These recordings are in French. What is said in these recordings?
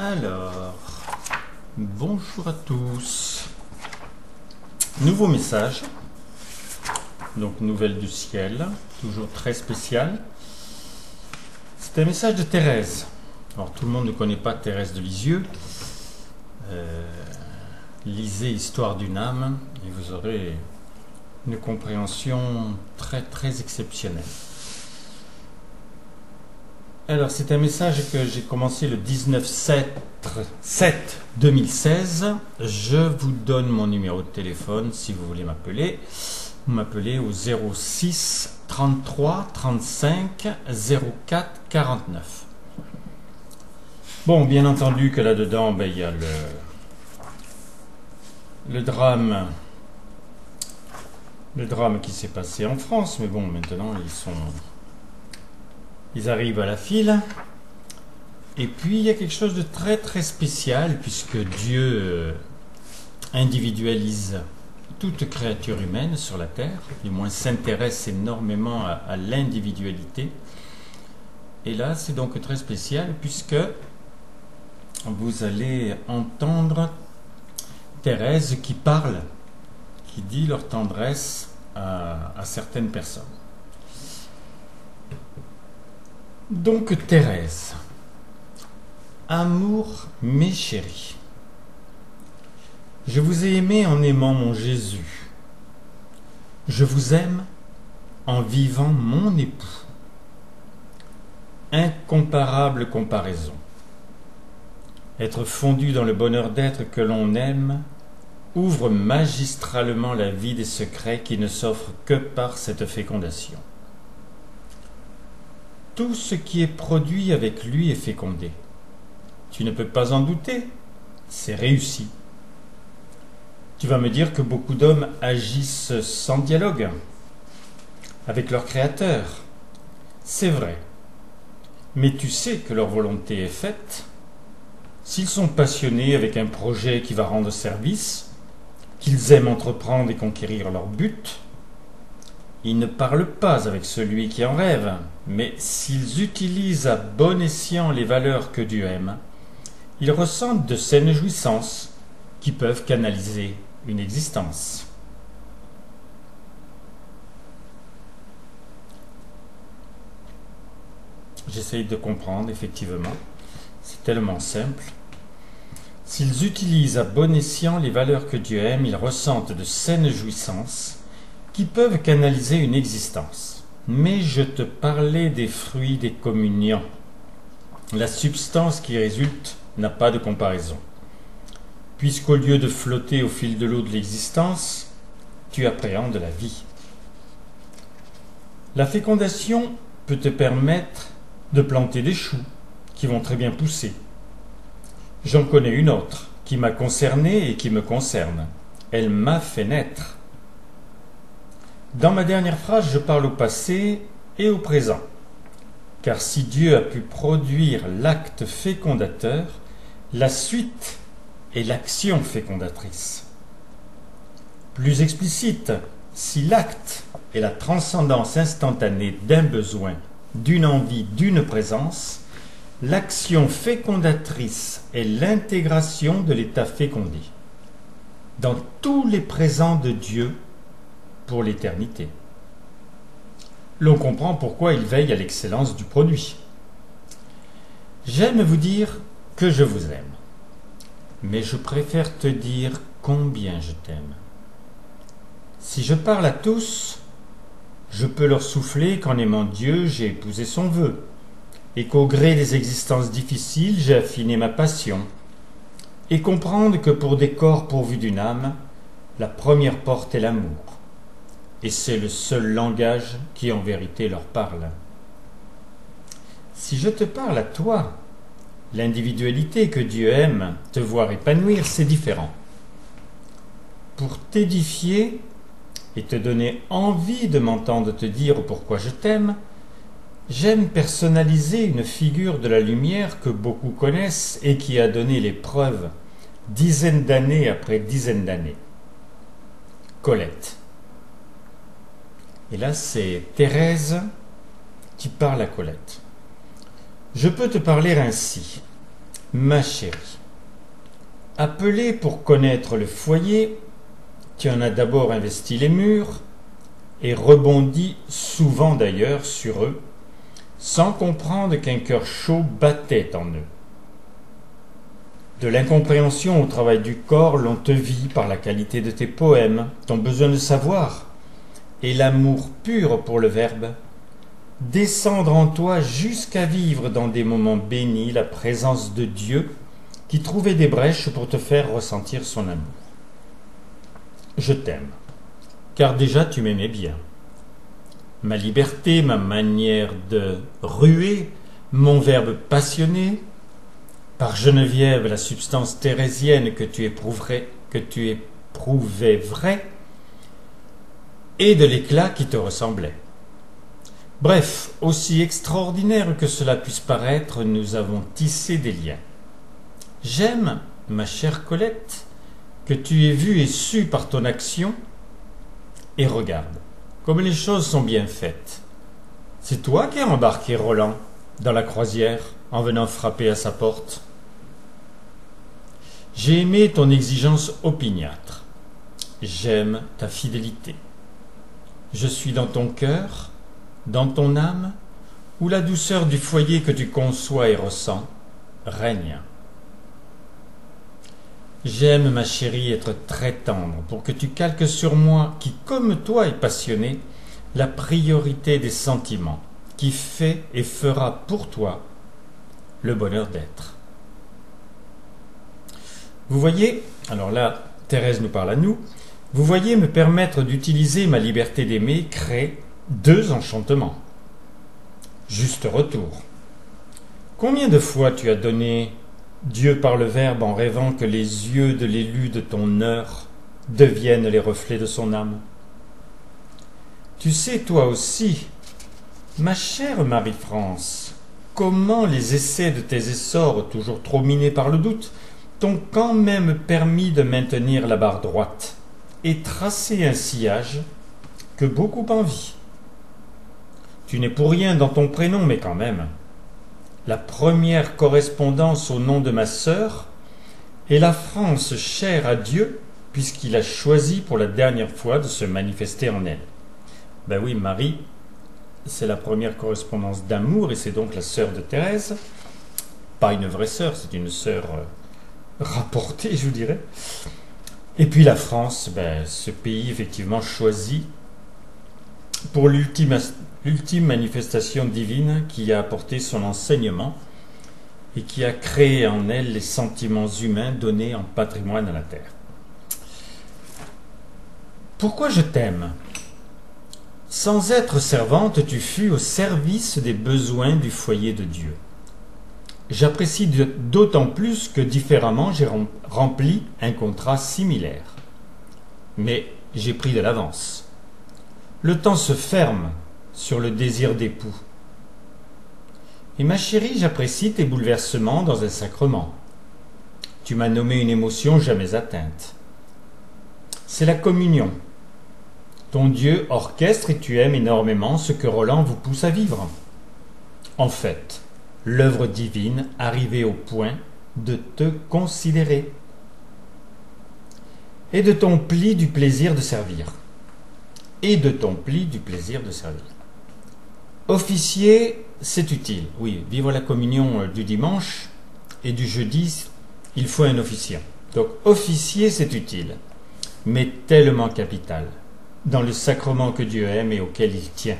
Alors, bonjour à tous. Nouveau message, donc nouvelle du ciel, toujours très spécial. C'est un message de Thérèse. Alors tout le monde ne connaît pas Thérèse de Lisieux. Lisez Histoire d'une âme et vous aurez une compréhension très très exceptionnelle. Alors c'est un message que j'ai commencé le 19/7/2016. Je vous donne mon numéro de téléphone si vous voulez m'appeler. Vous m'appelez au 06 33 35 04 49. Bon, bien entendu que là-dedans, il y a le drame qui s'est passé en France, mais bon, maintenant ils arrivent à la file. Et puis il y a quelque chose de très très spécial, puisque Dieu individualise toute créature humaine sur la terre, du moins s'intéresse énormément à l'individualité. Et là c'est donc très spécial, puisque vous allez entendre Thérèse qui parle, qui dit leur tendresse à certaines personnes. Donc Thérèse, amour mes chéris, je vous ai aimé en aimant mon Jésus, je vous aime en vivant mon époux. Incomparable comparaison. Être fondu dans le bonheur d'être que l'on aime ouvre magistralement la vie des secrets qui ne s'offrent que par cette fécondation. Tout ce qui est produit avec lui est fécondé. Tu ne peux pas en douter, c'est réussi. Tu vas me dire que beaucoup d'hommes agissent sans dialogue avec leur Créateur. C'est vrai. Mais tu sais que leur volonté est faite. S'ils sont passionnés avec un projet qui va rendre service, qu'ils aiment entreprendre et conquérir leur but, ils ne parlent pas avec celui qui en rêve, mais s'ils utilisent à bon escient les valeurs que Dieu aime, ils ressentent de saines jouissances qui peuvent canaliser une existence. J'essaye de comprendre, effectivement. C'est tellement simple. S'ils utilisent à bon escient les valeurs que Dieu aime, ils ressentent de saines jouissances qui peuvent canaliser une existence. Mais je te parlais des fruits des communions. La substance qui résulte n'a pas de comparaison. Puisqu'au lieu de flotter au fil de l'eau de l'existence, tu appréhendes la vie. La fécondation peut te permettre de planter des choux qui vont très bien pousser. J'en connais une autre qui m'a concerné et qui me concerne. Elle m'a fait naître. Dans ma dernière phrase, je parle au passé et au présent. Car si Dieu a pu produire l'acte fécondateur, la suite est l'action fécondatrice. Plus explicite, si l'acte est la transcendance instantanée d'un besoin, d'une envie, d'une présence, l'action fécondatrice est l'intégration de l'état fécondé dans tous les présents de Dieu pour l'éternité. L'on comprend pourquoi il veille à l'excellence du produit. J'aime vous dire que je vous aime, mais je préfère te dire combien je t'aime. Si je parle à tous, je peux leur souffler qu'en aimant Dieu, j'ai épousé son vœu, et qu'au gré des existences difficiles, j'ai affiné ma passion, et comprendre que pour des corps pourvus d'une âme, la première porte est l'amour, et c'est le seul langage qui en vérité leur parle. Si je te parle à toi, l'individualité que Dieu aime te voir épanouir, c'est différent. Pour t'édifier et te donner envie de m'entendre te dire pourquoi je t'aime, j'aime personnaliser une figure de la lumière que beaucoup connaissent et qui a donné les preuves, dizaines d'années après dizaines d'années. Colette. Et là, c'est Thérèse qui parle à Colette. Je peux te parler ainsi. Ma chérie, appelée pour connaître le foyer, tu en as d'abord investi les murs et rebondi souvent d'ailleurs sur eux, sans comprendre qu'un cœur chaud battait en eux. De l'incompréhension au travail du corps, l'on te vit par la qualité de tes poèmes, ton besoin de savoir et l'amour pur pour le verbe, descendre en toi jusqu'à vivre dans des moments bénis la présence de Dieu qui trouvait des brèches pour te faire ressentir son amour. Je t'aime, car déjà tu m'aimais bien. Ma liberté, ma manière de ruer, mon verbe passionné, par Geneviève la substance thérésienne que tu éprouvais vrai, et de l'éclat qui te ressemblait. Bref, aussi extraordinaire que cela puisse paraître, nous avons tissé des liens. J'aime, ma chère Colette, que tu aies vu et su par ton action, et regarde, comme les choses sont bien faites. C'est toi qui as embarqué Roland dans la croisière en venant frapper à sa porte. J'ai aimé ton exigence opiniâtre. J'aime ta fidélité. Je suis dans ton cœur, dans ton âme, où la douceur du foyer que tu conçois et ressens règne. J'aime, ma chérie, être très tendre pour que tu calques sur moi, qui comme toi est passionné, la priorité des sentiments, qui fait et fera pour toi le bonheur d'être. Vous voyez, alors là, Thérèse nous parle à nous, vous voyez me permettre d'utiliser ma liberté d'aimer crée 2 enchantements. Juste retour. Combien de fois tu as donné Dieu par le Verbe en rêvant que les yeux de l'élu de ton heure deviennent les reflets de son âme? Tu sais toi aussi, ma chère Marie-France, comment les essais de tes essors, toujours trop minés par le doute, t'ont quand même permis de maintenir la barre droite et tracer un sillage que beaucoup envient. Tu n'es pour rien dans ton prénom, mais quand même. La première correspondance au nom de ma sœur est la France chère à Dieu, puisqu'il a choisi pour la dernière fois de se manifester en elle. Ben oui, Marie, c'est la première correspondance d'amour, et c'est donc la sœur de Thérèse. Pas une vraie sœur, c'est une sœur rapportée, je vous dirais. Et puis la France, ce pays effectivement choisi pour l'ultime manifestation divine qui a apporté son enseignement et qui a créé en elle les sentiments humains donnés en patrimoine à la terre. Pourquoi je t'aime? Sans être servante, tu fus au service des besoins du foyer de Dieu. J'apprécie d'autant plus que différemment j'ai rempli un contrat similaire. Mais j'ai pris de l'avance. Le temps se ferme sur le désir d'époux. Et ma chérie, j'apprécie tes bouleversements dans un sacrement. Tu m'as nommé une émotion jamais atteinte. C'est la communion. Ton Dieu orchestre et tu aimes énormément ce que Roland vous pousse à vivre. En fait, l'œuvre divine arrivée au point de te considérer. Et de ton pli du plaisir de servir. Officier, c'est utile. Oui, vivre la communion du dimanche et du jeudi, il faut un officiant. Donc, officier, c'est utile, mais tellement capital, dans le sacrement que Dieu aime et auquel il tient.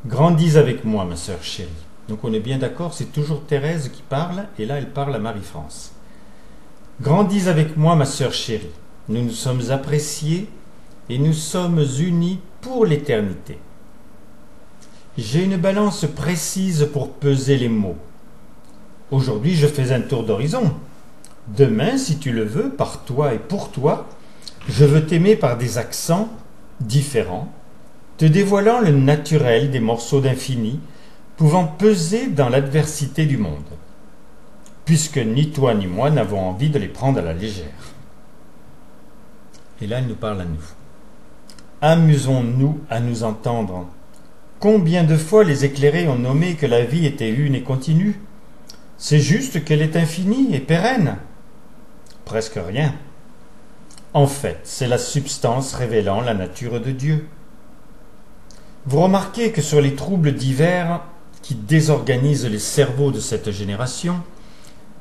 Grandis avec moi, ma sœur chérie. Donc, on est bien d'accord, c'est toujours Thérèse qui parle, et là, elle parle à Marie-France. Grandis avec moi, ma sœur chérie. Nous nous sommes appréciés et nous sommes unis pour l'éternité. J'ai une balance précise pour peser les mots. Aujourd'hui, je fais un tour d'horizon. Demain, si tu le veux, par toi et pour toi, je veux t'aimer par des accents différents, te dévoilant le naturel des morceaux d'infini, pouvant peser dans l'adversité du monde, puisque ni toi ni moi n'avons envie de les prendre à la légère. Et là, il nous parle à nous. Amusons-nous à nous entendre. Combien de fois les éclairés ont nommé que la vie était une et continue, C'est juste qu'elle est infinie et pérenne. Presque rien. En fait, c'est la substance révélant la nature de Dieu. Vous remarquez que sur les troubles divers qui désorganisent les cerveaux de cette génération,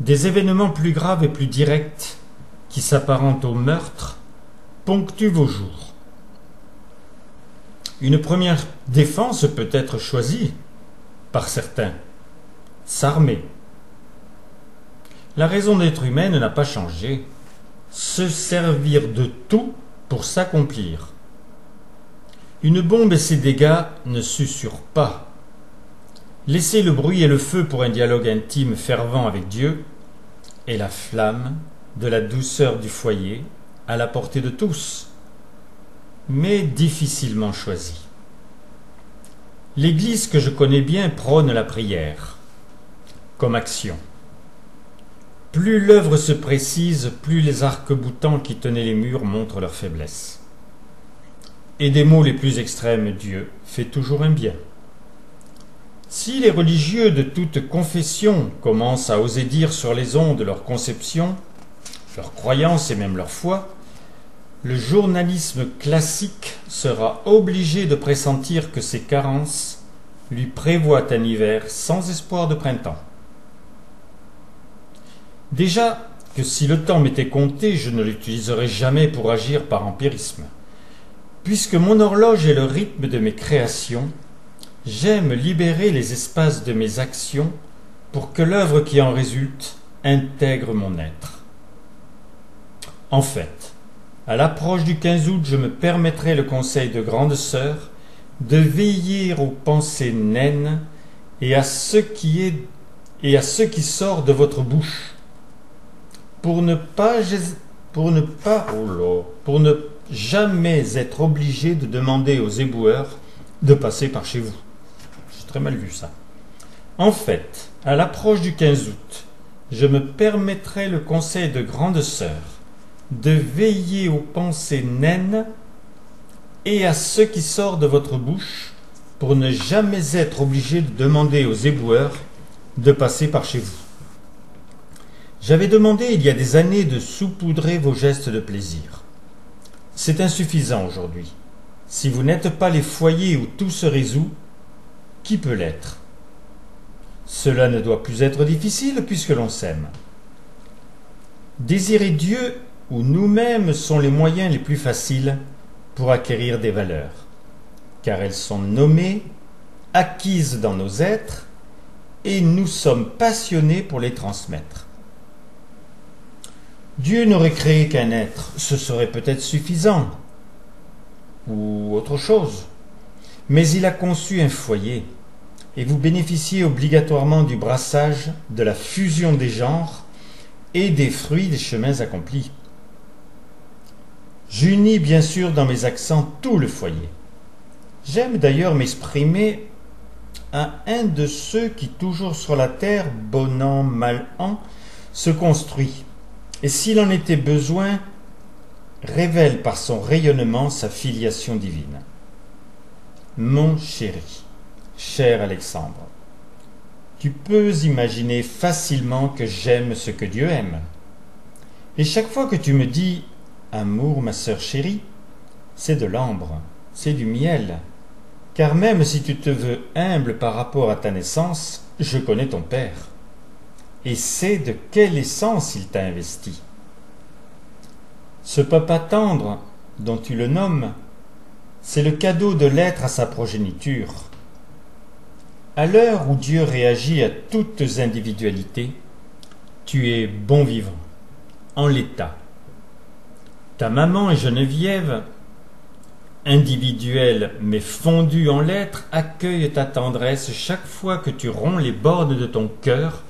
des événements plus graves et plus directs, qui s'apparentent au meurtre, ponctuent vos jours. Une première défense peut être choisie par certains, s'armer. La raison d'être humaine n'a pas changé, se servir de tout pour s'accomplir. Une bombe et ses dégâts ne susurrent pas. Laisser le bruit et le feu pour un dialogue intime fervent avec Dieu et la flamme de la douceur du foyer à la portée de tous, mais difficilement choisie. L'Église que je connais bien prône la prière comme action. Plus l'œuvre se précise, plus les arcs-boutants qui tenaient les murs montrent leur faiblesse. Et des mots les plus extrêmes, Dieu fait toujours un bien. Si les religieux de toute confession commencent à oser dire sur les ondes leur conception, leur croyance et même leur foi, le journalisme classique sera obligé de pressentir que ses carences lui prévoient un hiver sans espoir de printemps. Déjà que si le temps m'était compté, je ne l'utiliserais jamais pour agir par empirisme. Puisque mon horloge est le rythme de mes créations, j'aime libérer les espaces de mes actions pour que l'œuvre qui en résulte intègre mon être. En fait, à l'approche du 15 août, je me permettrai le conseil de grande sœur de veiller aux pensées naines et à ce qui sort de votre bouche, pour ne jamais être obligé de demander aux éboueurs de passer par chez vous. J'ai très mal vu ça. En fait, à l'approche du 15 août, je me permettrai le conseil de grande sœur de veiller aux pensées naines et à ce qui sort de votre bouche pour ne jamais être obligé de demander aux éboueurs de passer par chez vous. J'avais demandé il y a des années de saupoudrer vos gestes de plaisir. C'est insuffisant aujourd'hui. Si vous n'êtes pas les foyers où tout se résout, qui peut l'être? Cela ne doit plus être difficile puisque l'on s'aime. Désirer Dieu ou nous-mêmes sont les moyens les plus faciles pour acquérir des valeurs, car elles sont nommées, acquises dans nos êtres, et nous sommes passionnés pour les transmettre. Dieu n'aurait créé qu'un être, ce serait peut-être suffisant, ou autre chose, mais il a conçu un foyer, et vous bénéficiez obligatoirement du brassage, de la fusion des genres et des fruits des chemins accomplis. J'unis bien sûr dans mes accents tout le foyer. J'aime d'ailleurs m'exprimer à un de ceux qui, toujours sur la terre, bon an, mal an, se construit, et s'il en était besoin, révèle par son rayonnement sa filiation divine. Mon chéri, cher Alexandre, tu peux imaginer facilement que j'aime ce que Dieu aime. Et chaque fois que tu me dis « Amour, ma sœur chérie », c'est de l'ambre, c'est du miel, car même si tu te veux humble par rapport à ta naissance, je connais ton père, et sais de quelle essence il t'a investi. Ce papa tendre, dont tu le nommes, c'est le cadeau de l'être à sa progéniture. À l'heure où Dieu réagit à toutes individualités, tu es bon vivant, en l'état. Ta maman et Geneviève, individuelle mais fondue en l'être, accueille ta tendresse chaque fois que tu romps les bornes de ton cœur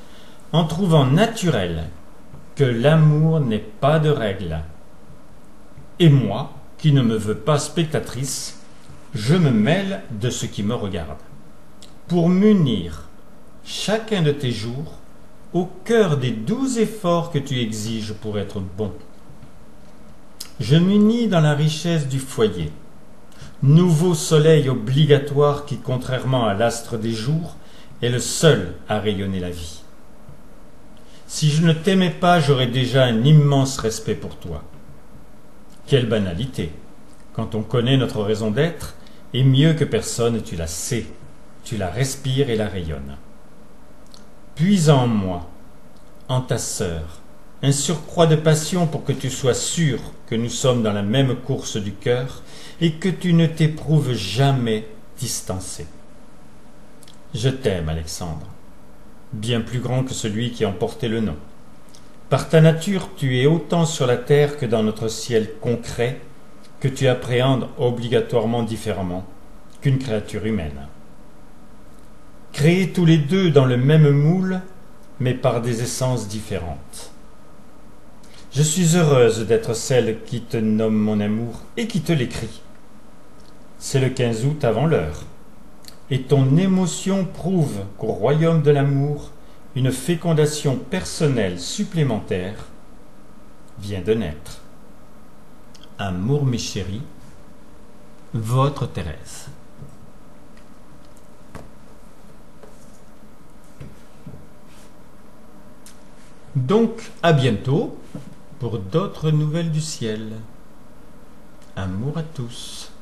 en trouvant naturel que l'amour n'est pas de règle. Et moi, qui ne me veux pas spectatrice, je me mêle de ce qui me regarde, pour m'unir chacun de tes jours au cœur des doux efforts que tu exiges pour être bon. Je m'unis dans la richesse du foyer, nouveau soleil obligatoire qui, contrairement à l'astre des jours, est le seul à rayonner la vie. Si je ne t'aimais pas, j'aurais déjà un immense respect pour toi. Quelle banalité! Quand on connaît notre raison d'être, et mieux que personne, tu la sais, tu la respires et la rayonnes. Puis en moi, en ta sœur, un surcroît de passion pour que tu sois sûr que nous sommes dans la même course du cœur et que tu ne t'éprouves jamais distancé. Je t'aime, Alexandre, bien plus grand que celui qui en portait le nom. Par ta nature, tu es autant sur la terre que dans notre ciel concret, que tu appréhendes obligatoirement différemment qu'une créature humaine. Créés tous les deux dans le même moule, mais par des essences différentes. Je suis heureuse d'être celle qui te nomme mon amour et qui te l'écrit. C'est le 15 août avant l'heure, et ton émotion prouve qu'au royaume de l'amour, une fécondation personnelle supplémentaire vient de naître. Amour, mes chéris, votre Thérèse. Donc, à bientôt pour d'autres nouvelles du ciel. Amour à tous.